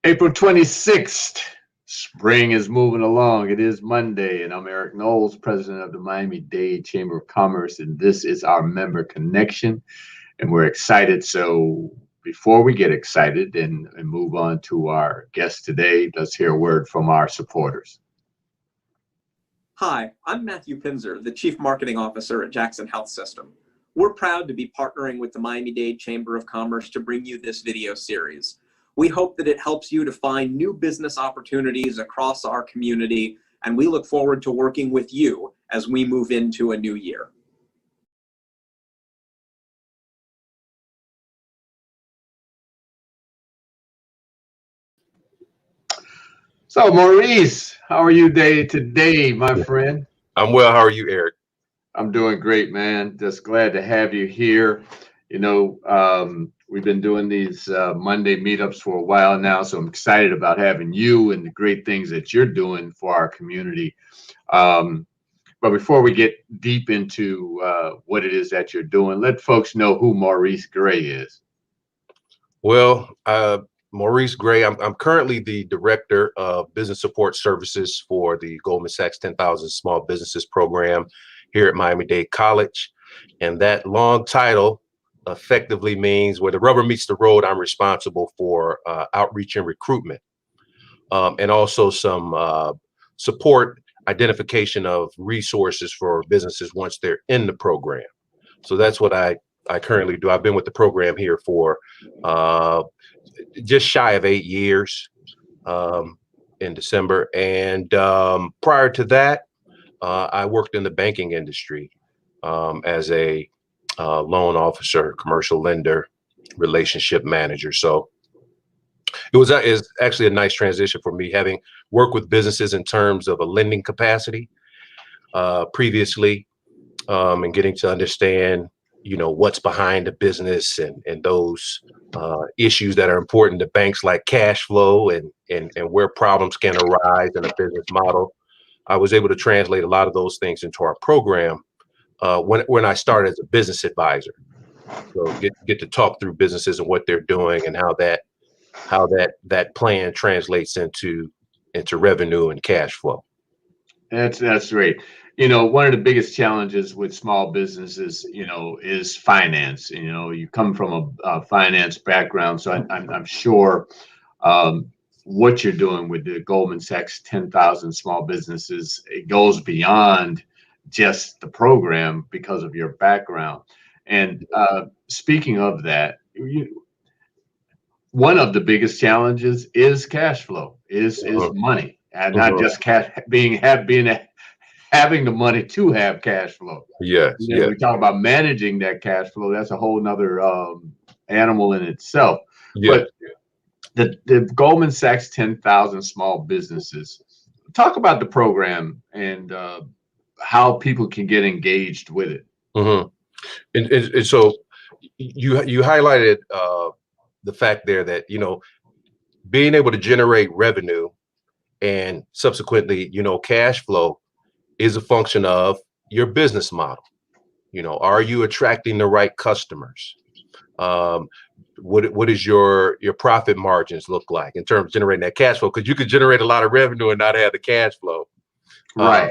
April 26th. Spring is moving along. It is Monday, and I'm Eric Knowles, president of the Miami-Dade Chamber of Commerce, and this is our member connection, and we're excited. So before we get excited and move on to our guest today, let's hear a word from our supporters. Hi, I'm Matthew Pinzer, the Chief Marketing Officer at Jackson Health System. We're proud to be partnering with the Miami-Dade Chamber of Commerce to bring you this video series. We hope that it helps you to find new business opportunities across our community, and we look forward to working with you as we move into a new year. So Maurice, how are you today, my friend? I'm well. How are you, Eric? I'm doing great, man. Just glad to have you here. We've been doing these Monday meetups for a while now, so I'm excited about having you and the great things that you're doing for our community. But before we get deep into what it is that you're doing, let folks know who Maurice Gray is. Well, Maurice Gray, I'm currently the Director of Business Support Services for the Goldman Sachs 10,000 Small Businesses Program here at Miami-Dade College. And that long title effectively means where the rubber meets the road, I'm responsible for outreach and recruitment, and also some support identification of resources for businesses once they're in the program. So that's what I currently do. I've been with the program here for just shy of 8 years in December. And prior to that, I worked in the banking industry as a loan officer, commercial lender, relationship manager. So is actually a nice transition for me, having worked with businesses in terms of a lending capacity previously, and getting to understand, what's behind the business and those issues that are important to banks, like cash flow and where problems can arise in a business model. I was able to translate a lot of those things into our program when I started as a business advisor. So get to talk through businesses and what they're doing and how that plan translates into revenue and cash flow. That's great. One of the biggest challenges with small businesses, is finance. You come from a finance background, so I'm sure what you're doing with the Goldman Sachs 10,000 small businesses, it goes beyond just the program because of your background. And speaking of that, one of the biggest challenges is cash flow, is money, and not just having the money to have cash flow. Yes. We talk about managing that cash flow. That's a whole nother animal in itself. Yeah. But the Goldman Sachs 10,000 small businesses, talk about the program and how people can get engaged with it. Mm-hmm. And so you highlighted the fact there that, being able to generate revenue and subsequently, cash flow is a function of your business model. Are you attracting the right customers? What is your profit margins look like in terms of generating that cash flow? Because you could generate a lot of revenue and not have the cash flow. Right.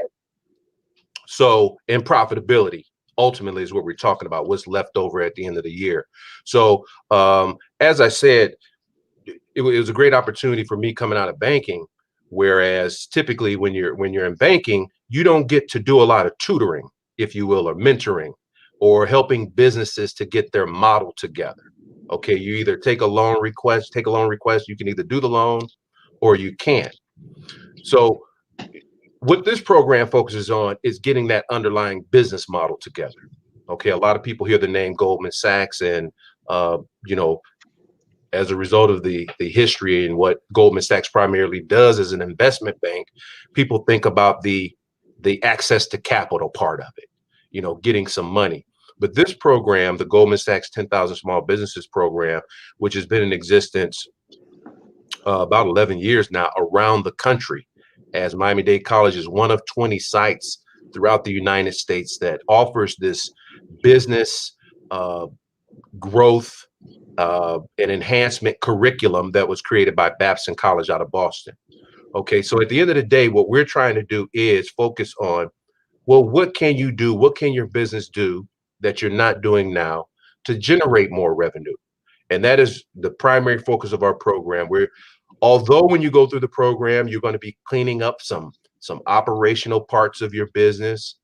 So in profitability, ultimately, is what we're talking about, what's left over at the end of the year. So as I said, it was a great opportunity for me coming out of banking, whereas typically when you're in banking, you don't get to do a lot of tutoring, if you will, or mentoring, or helping businesses to get their model together. Okay, you either take a loan request, you can either do the loan or you can't. So what this program focuses on is getting that underlying business model together. Okay, a lot of people hear the name Goldman Sachs, and as a result of the history and what Goldman Sachs primarily does as an investment bank, people think about the access to capital part of it, getting some money. But this program, the Goldman Sachs 10,000 Small Businesses Program, which has been in existence about 11 years now around the country, as Miami-Dade College is one of 20 sites throughout the United States that offers this business growth an enhancement curriculum that was created by Babson College out of Boston. Okay, so at the end of the day, what we're trying to do is focus on, well, what can you do? What can your business do that you're not doing now to generate more revenue? And that is the primary focus of our program. Although when you go through the program, you're going to be cleaning up some operational parts of your business.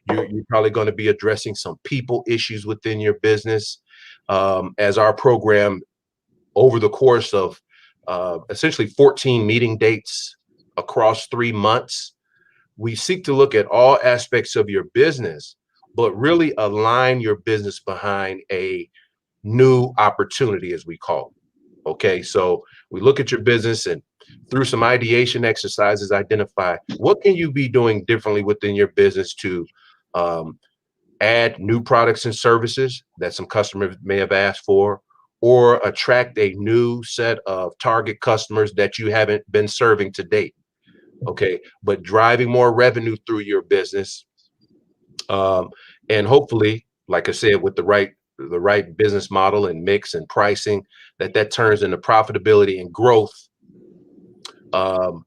You're probably going to be addressing some people issues within your business. As our program, over the course of essentially 14 meeting dates across 3 months, we seek to look at all aspects of your business, but really align your business behind a new opportunity, as we call it. Okay, so we look at your business and through some ideation exercises, identify what can you be doing differently within your business to add new products and services that some customers may have asked for, or attract a new set of target customers that you haven't been serving to date. Okay, but driving more revenue through your business, and hopefully, like I said, with the right business model and mix and pricing, that turns into profitability and growth. And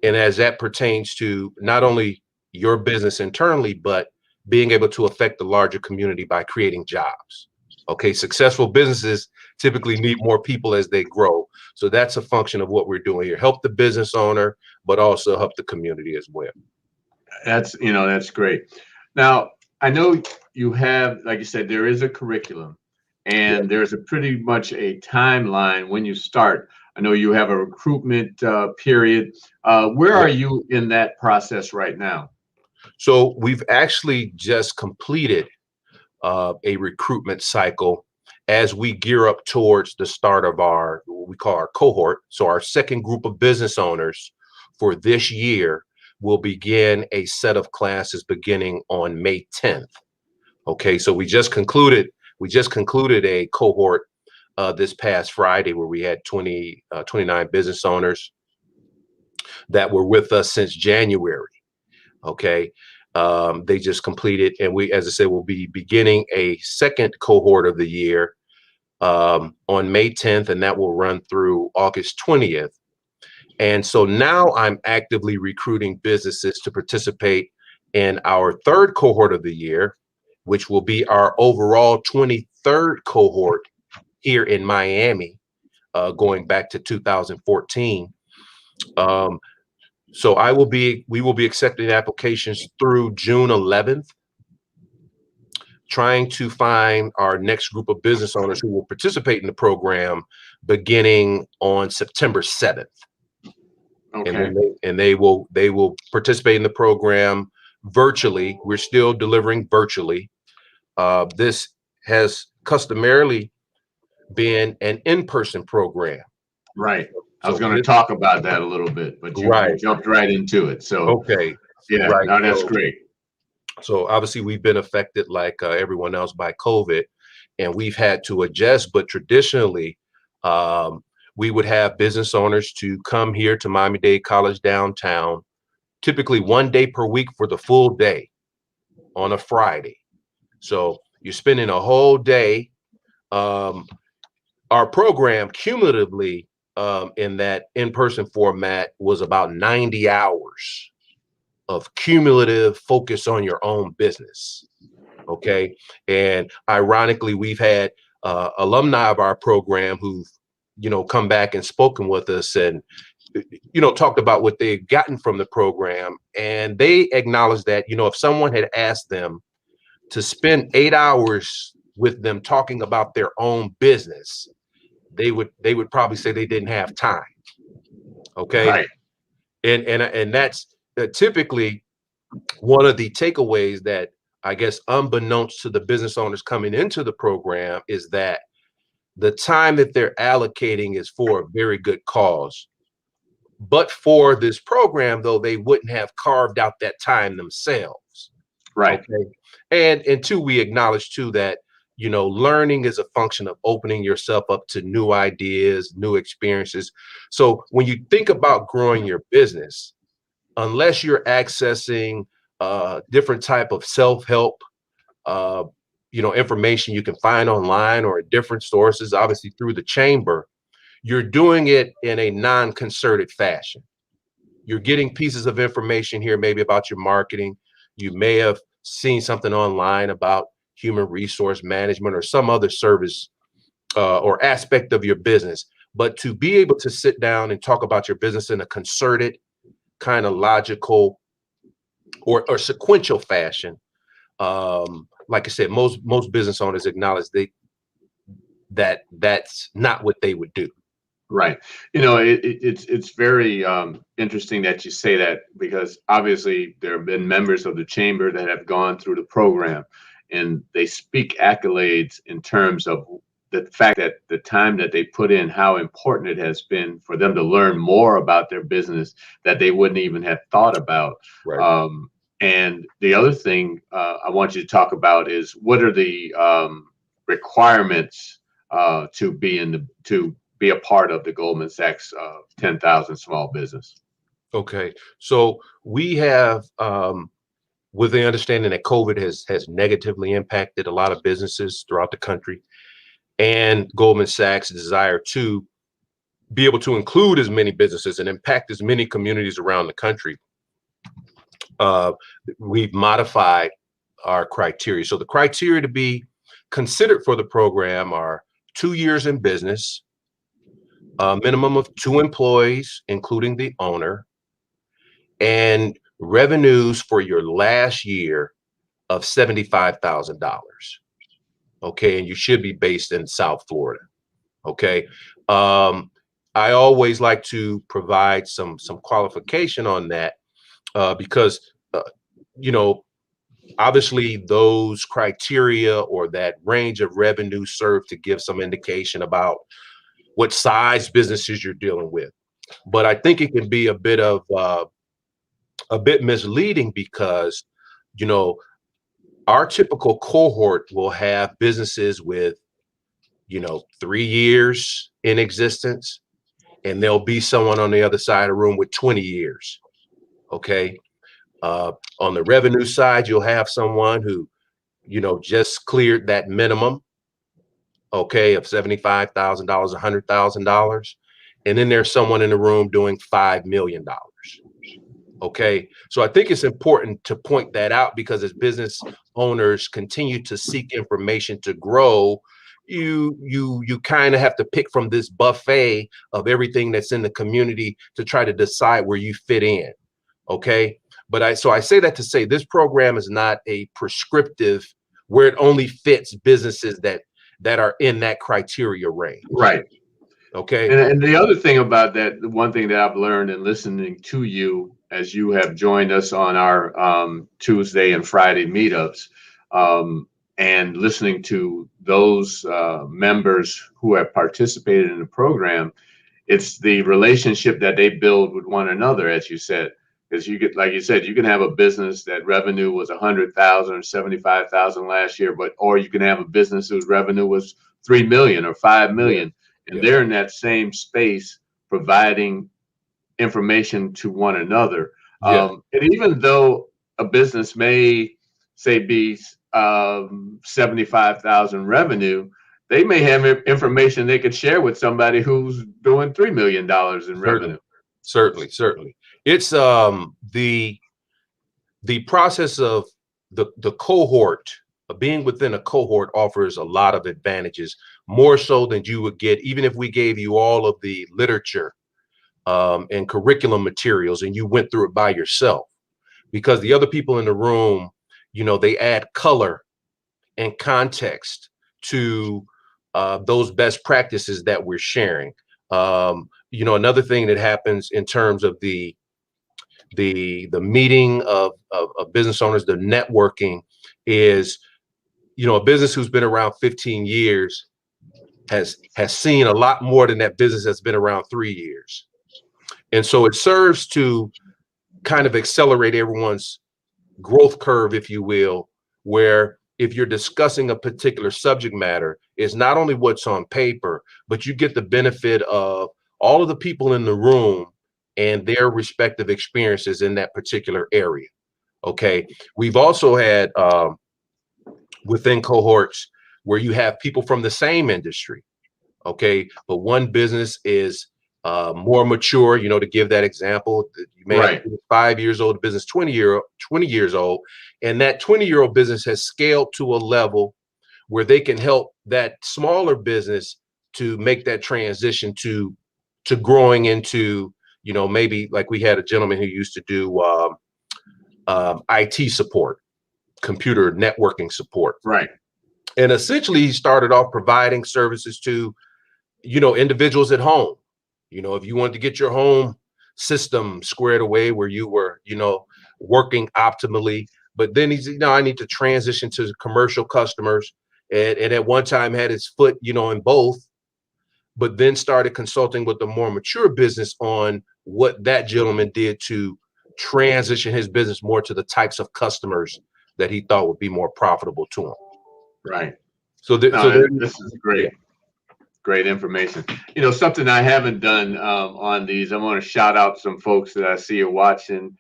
as that pertains to not only your business internally, but being able to affect the larger community by creating jobs. Okay, successful businesses typically need more people as they grow. So that's a function of what we're doing here. Help the business owner, but also help the community as well. That's great. Now, I know you have, like you said, there is a curriculum and there's a pretty much a timeline when you start. I know you have a recruitment period. Where are you in that process right now? So we've actually just completed a recruitment cycle as we gear up towards the start of what we call our cohort. So our second group of business owners for this year will begin a set of classes beginning on May 10th. Okay, so we just concluded a cohort this past Friday where we had 29 business owners that were with us since January. Okay, they just completed, and we, as I said, will be beginning a second cohort of the year on May 10th, and that will run through August 20th. And so now I'm actively recruiting businesses to participate in our third cohort of the year, which will be our overall 23rd cohort here in Miami, going back to 2014. So we will be accepting applications through June 11th, trying to find our next group of business owners who will participate in the program beginning on September 7th. Okay. And they will participate in the program virtually. We're still delivering virtually. This has customarily been an in-person program. Right. I was going to talk about that a little bit, but you jumped right into it. So, okay. Yeah, right. No, that's great. So obviously we've been affected like everyone else by COVID, and we've had to adjust. But traditionally, we would have business owners to come here to Miami-Dade College downtown, typically 1 day per week for the full day on a Friday. So you're spending a whole day. Our program cumulatively in that in-person format was about 90 hours of cumulative focus on your own business. Okay. And ironically, we've had alumni of our program who've, come back and spoken with us and, talked about what they've gotten from the program. And they acknowledged that, if someone had asked them to spend 8 hours with them talking about their own business, they would probably say they didn't have time. Okay. Right. And that's typically one of the takeaways that, I guess, unbeknownst to the business owners coming into the program, is that the time that they're allocating is for a very good cause. But for this program, though, they wouldn't have carved out that time themselves. Right. Okay. And two, we acknowledge too that, learning is a function of opening yourself up to new ideas, new experiences. So when you think about growing your business, unless you're accessing different type of self-help, information you can find online or at different sources, obviously through the chamber, you're doing it in a non-concerted fashion. You're getting pieces of information here, maybe about your marketing. You may have seen something online about human resource management or some other service or aspect of your business. But to be able to sit down and talk about your business in a concerted, kind of logical or sequential fashion, like I said, most business owners acknowledge that's not what they would do. Right. It's very interesting that you say that, because obviously there have been members of the chamber that have gone through the program, and they speak accolades in terms of the fact that the time that they put in, how important it has been for them to learn more about their business that they wouldn't even have thought about. Right. And the other thing I want you to talk about is, what are the requirements to be a part of the Goldman Sachs 10,000 small business? Okay, so we have, with the understanding that COVID has negatively impacted a lot of businesses throughout the country, and Goldman Sachs' desire to be able to include as many businesses and impact as many communities around the country, we've modified our criteria. So the criteria to be considered for the program are 2 years in business, a minimum of 2 employees, including the owner, and revenues for your last year of $75,000. Okay, and you should be based in South Florida. Okay, I always like to provide some qualification on that, because obviously those criteria or that range of revenue serve to give some indication about what size businesses you're dealing with. But I think it can be a bit misleading, because our typical cohort will have businesses with 3 years in existence, and there'll be someone on the other side of the room with 20 years. Okay, on the revenue side, you'll have someone who just cleared that minimum, okay, of $75,000, $100,000, and then there's someone in the room doing $5 million. Okay, so I think it's important to point that out, because as business owners continue to seek information to grow, you kind of have to pick from this buffet of everything that's in the community to try to decide where you fit in. Okay, but I say that to say this program is not a prescriptive where it only fits businesses that are in that criteria range. Right. Okay. And the other thing about that, the one thing that I've learned in listening to you as you have joined us on our Tuesday and Friday meetups, and listening to those members who have participated in the program, it's the relationship that they build with one another, as you said. Because like you said, you can have a business that revenue was 100,000 or 75,000 last year, or you can have a business whose revenue was 3 million or 5 million. And they're in that same space providing information to one another. And even though a business may say be 75,000 revenue, they may have information they could share with somebody who's doing $3 million in revenue. Certainly. It's the process of the cohort, being within a cohort, offers a lot of advantages, more so than you would get even if we gave you all of the literature and curriculum materials and you went through it by yourself, because the other people in the room, they add color and context to those best practices that we're sharing. Another thing that happens in terms of the meeting of business owners, the networking, is a business who's been around 15 years has seen a lot more than that business that's been around 3 years. And so it serves to kind of accelerate everyone's growth curve, if you will, where if you're discussing a particular subject matter, it's not only what's on paper, but you get the benefit of all of the people in the room and their respective experiences in that particular area. Okay. We've also had within cohorts where you have people from the same industry. Okay, but one business is more mature. To give that example, you may have a business 5 years old, a business 20 years old, and that 20-year-old business has scaled to a level where they can help that smaller business to make that transition to growing into, maybe like we had a gentleman who used to do IT support, computer networking support. Right. And essentially he started off providing services to, individuals at home. If you wanted to get your home system squared away where you were, working optimally, but then he's, I need to transition to commercial customers. And at one time had his foot, in both, but then started consulting with the more mature business on what that gentleman did to transition his business more to the types of customers that he thought would be more profitable to him. Right. So, this is great. Yeah. Great information. Something I haven't done on these, I want to shout out some folks that I see are watching.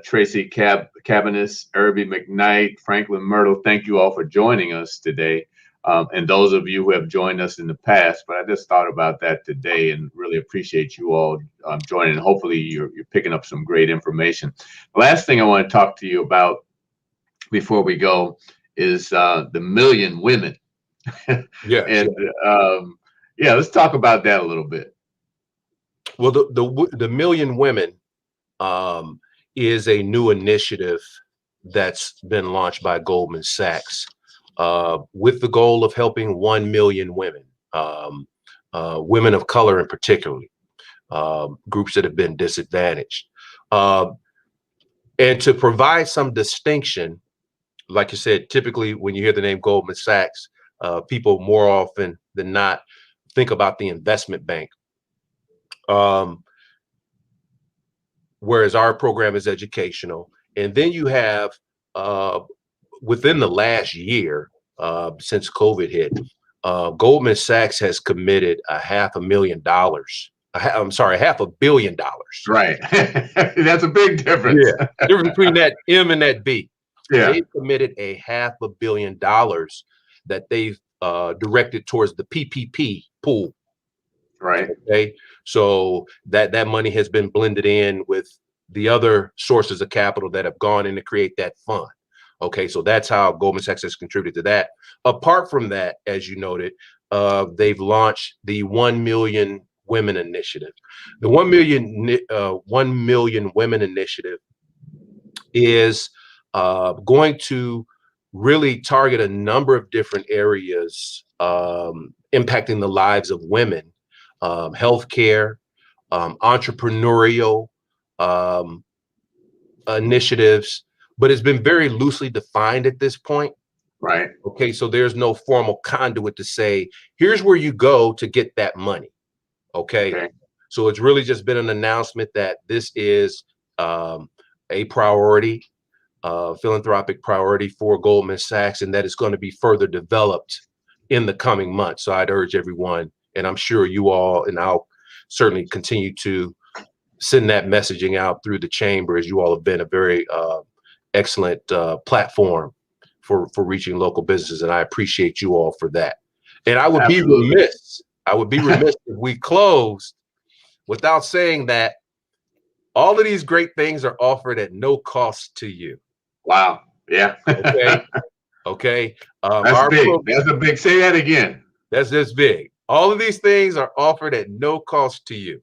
Tracy Cabanis, Irby McKnight, Franklin Myrtle. Thank you all for joining us today. And those of you who have joined us in the past, but I just thought about that today and really appreciate you all joining. Hopefully you're picking up some great information. The last thing I want to talk to you about before we go is the million women. Yeah. And let's talk about that a little bit. Well, the Million Women is a new initiative that's been launched by Goldman Sachs with the goal of helping 1 million women, women of color in particular, groups that have been disadvantaged. And to provide some distinction, like you said, typically when you hear the name Goldman Sachs, people more often than not think about the investment bank. Whereas our program is educational. And then you have, within the last year, since COVID hit, Goldman Sachs has committed $500 million. $500 million. Right. That's a big difference. Yeah. Difference between that M and that B. Yeah. They've committed $500 million that they've directed towards the PPP pool. Right. Okay. So that money has been blended in with the other sources of capital that have gone in to create that fund. Okay. So that's how Goldman Sachs has contributed to that. Apart from that, as you noted, they've launched the 1 Million Women Initiative. The 1 Million Women Initiative is going to really target a number of different areas impacting the lives of women, healthcare, entrepreneurial initiatives, but it's been very loosely defined at this point. Right. Okay, so there's no formal conduit to say, here's where you go to get that money. Okay. So it's really just been an announcement that this is a priority, philanthropic priority for Goldman Sachs, and that it's going to be further developed in the coming months. So I'd urge everyone, and I'm sure you all, and I'll certainly continue to send that messaging out through the chamber, as you all have been a very excellent platform for reaching local businesses, and I appreciate you all for that. And I would be remiss if we closed without saying that all of these great things are offered at no cost to you. Wow. Yeah. Okay. Okay. That's big. That's a big. Say that again. That's just big. All of these things are offered at no cost to you.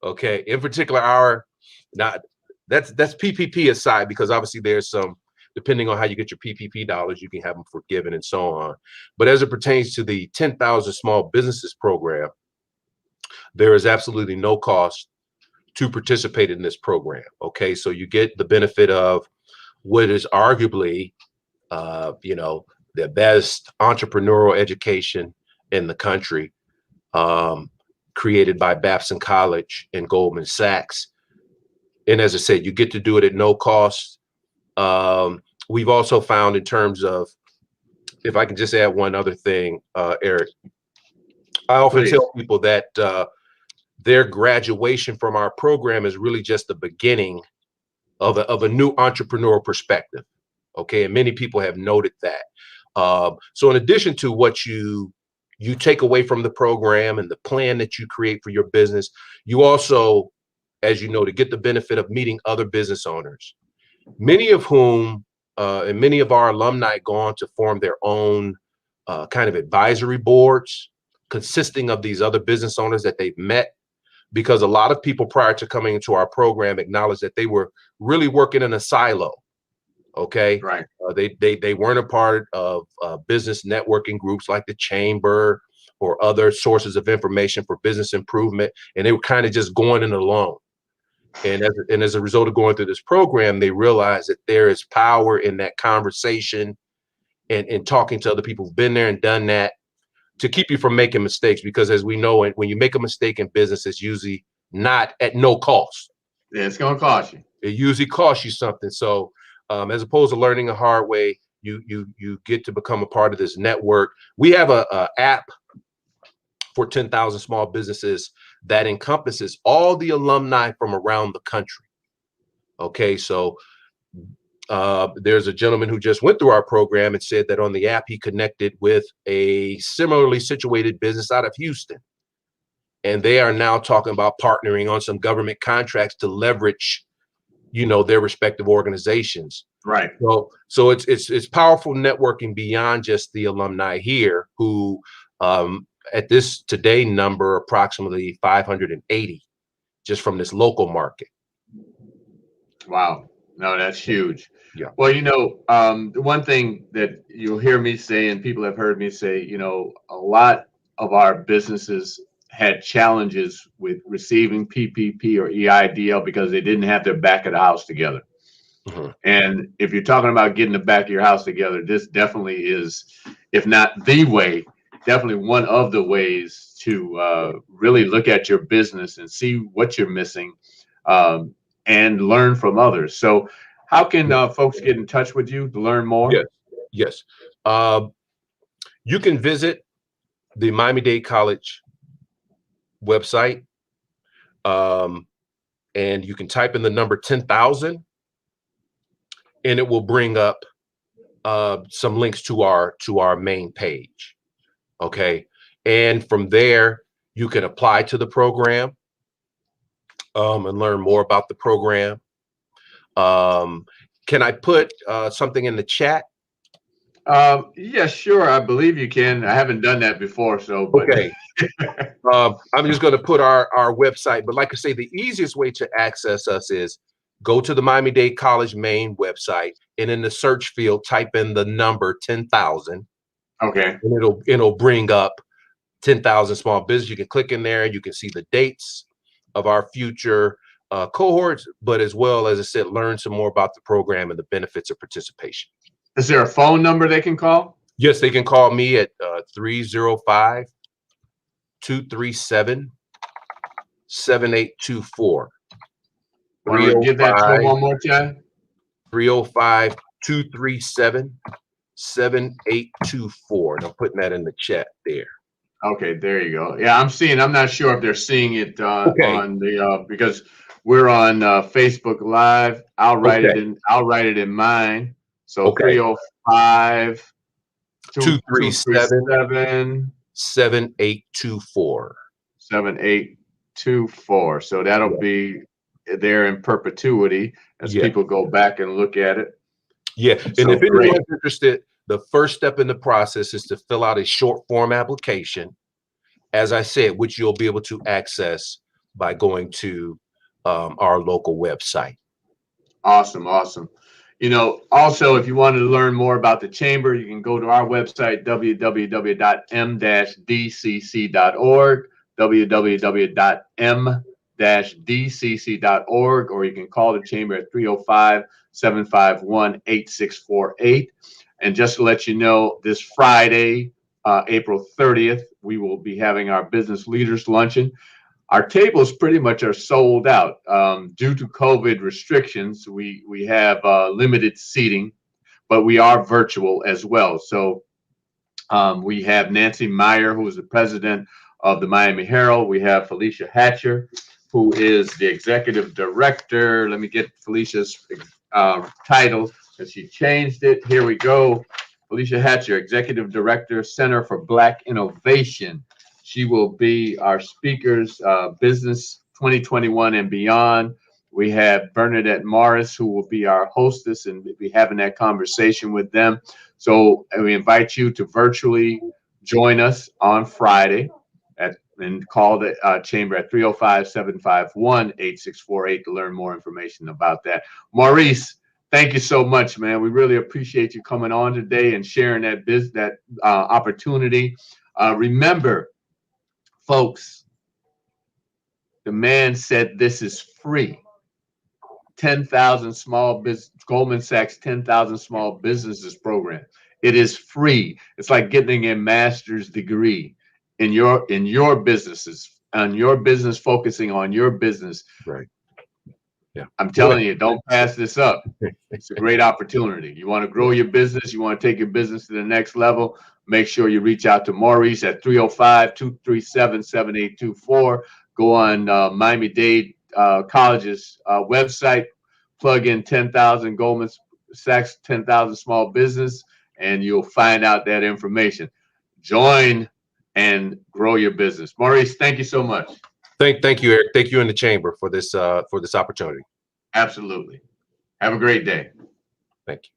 Okay. In particular, that's PPP aside, because obviously there's some, depending on how you get your PPP dollars, you can have them forgiven and so on. But as it pertains to the 10,000 Small Businesses program, there is absolutely no cost to participate in this program. Okay. So you get the benefit of what is arguably, the best entrepreneurial education in the country, created by Babson College and Goldman Sachs. And as I said, you get to do it at no cost. We've also found, in terms of, if I can just add one other thing, Eric, I often tell people that their graduation from our program is really just the beginning of a new entrepreneurial perspective. Okay, and many people have noted that. So in addition to what you take away from the program and the plan that you create for your business, you also, as you know, to get the benefit of meeting other business owners, many of whom and many of our alumni go on to form their own kind of advisory boards consisting of these other business owners that they've met, because a lot of people prior to coming into our program acknowledged that they were really working in a silo. Okay. Right. They weren't a part of business networking groups like the Chamber or other sources of information for business improvement. And they were kind of just going it alone. And as a result of going through this program, they realized that there is power in that conversation and talking to other people who've been there and done that to keep you from making mistakes. Because as we know, when you make a mistake in business, it's usually not at no cost. Yeah, it's going to cost you. It usually costs you something. So as opposed to learning a hard way, you get to become a part of this network. We have a app for 10,000 small businesses that encompasses all the alumni from around the country. Okay, so there's a gentleman who just went through our program and said that on the app he connected with a similarly situated business out of Houston. And they are now talking about partnering on some government contracts to leverage, their respective organizations. Right. So it's powerful networking beyond just the alumni here who at this today number approximately 580 just from this local market. Wow. No, that's huge. Yeah. Well, the one thing that you'll hear me say, and people have heard me say, a lot of our businesses had challenges with receiving PPP or EIDL because they didn't have their back of the house together. Mm-hmm. And if you're talking about getting the back of your house together, this definitely is, if not the way, definitely one of the ways to really look at your business and see what you're missing and learn from others. So how can folks get in touch with you to learn more? Yes. You can visit the Miami-Dade College website, and you can type in the number 10,000, and it will bring up some links to our main page. Okay, and from there you can apply to the program and learn more about the program. Can I put something in the chat? Yeah, sure. I believe you can. I haven't done that before, but. Okay. I'm just going to put our website, but like I say, the easiest way to access us is go to the Miami-Dade College main website, and in the search field, type in the number 10,000. Okay. And it'll bring up 10,000 small business. You can click in there, you can see the dates of our future cohorts, but as well, as I said, learn some more about the program and the benefits of participation. Is there a phone number they can call? Yes, they can call me at 305-237-7824. Want to give that to them one more time? 305-237-7824. And I'm putting that in the chat there. Okay, there you go. Yeah, I'm not sure if they're seeing it on the because we're on Facebook Live. I'll write it in mine. So 305 237 7824. 7824. So that'll be there in perpetuity as people go back and look at it. Yeah, and if anyone's interested, the first step in the process is to fill out a short form application, as I said, which you'll be able to access by going to our local website. Awesome. Also, if you wanted to learn more about the Chamber, you can go to our website, www.m-dcc.org, www.m-dcc.org, or you can call the Chamber at 305-751-8648. And just to let you know, this Friday, April 30th, we will be having our Business Leaders Luncheon. Our tables pretty much are sold out due to COVID restrictions. We have limited seating, but we are virtual as well. So we have Nancy Meyer, who is the president of the Miami Herald. We have Felicia Hatcher, who is the executive director. Let me get Felicia's title because she changed it. Here we go. Alicia Hatcher, Executive Director, Center for Black Innovation. She will be our speakers, Business 2021 and beyond. We have Bernadette Maurice, who will be our hostess, and we'll be having that conversation with them. So we invite you to virtually join us on Friday and call the chamber at 305-751-8648 to learn more information about that. Maurice, thank you so much, man. We really appreciate you coming on today and sharing that opportunity. Remember, folks, the man said this is free. 10,000 small business, Goldman Sachs 10,000 small businesses program. It is free. It's like getting a master's degree in your businesses, on your business, focusing on your business. Right. Yeah. I'm telling you, don't pass this up. It's a great opportunity. You want to grow your business, you want to take your business to the next level, make sure you reach out to Maurice at 305-237-7824. Go on Miami-Dade College's website, plug in 10,000 Goldman Sachs 10,000 small business, and you'll find out that information. Join and grow your business. Maurice, thank you so much. Thank you, Eric. Thank you in the chamber for this opportunity. Absolutely. Have a great day. Thank you.